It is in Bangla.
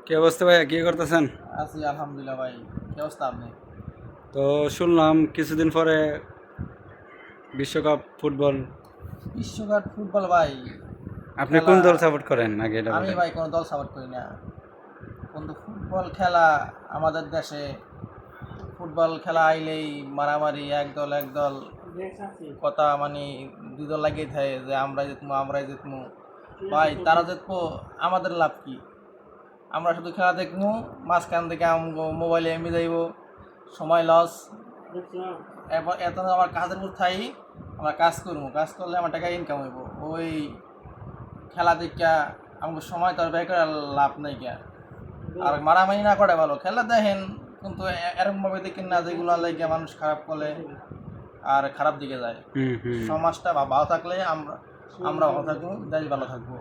কি অবস্থা ভাইয়া, কি করতেছেন? আছি আলহামদুলিল্লাহ ভাই। কি অবস্থা আপনি? তো শুনলাম কিছুদিন পরে বিশ্বকাপ ফুটবল। বিশ্বকাপ ফুটবল ভাই আপনি কোন খেলা। দল সাপোর্ট করেন আগে এটা আমি বলেন। ভাই কোনো দল সাপোর্ট করি না, কিন্তু ফুটবল খেলা আমাদের দেশে ফুটবল খেলা আইলেই মারামারি, এক দল কথা মানে দুই দল লাগিয়ে থাকে যে আমরাই জিতমু। ভাই তারা জিতবো, আমাদের লাভ কি? আমরা শুধু খেলা দেখবো, মাঝখান থেকে মোবাইলে এমবি যাইব, সময় লস। এত আমার কাজের উপর থাই, আমরা কাজ করবো, কাজ করলে আমার টাকা ইনকাম হইব। ওই খেলা দেখা আমাকে সময় তো আর ব্যয় করে লাভ নাই কে। আর মারামারি না করে ভালো, খেলা দেখেন কিন্তু এরকমভাবে দেখেন না যেগুলো লাগে মানুষ খারাপ করলে আর খারাপ দিকে যায়। হুম হুম। সমাজটা ভালো থাকলে আমরা ভালো থাকবো, দেশ ভালো থাকবো।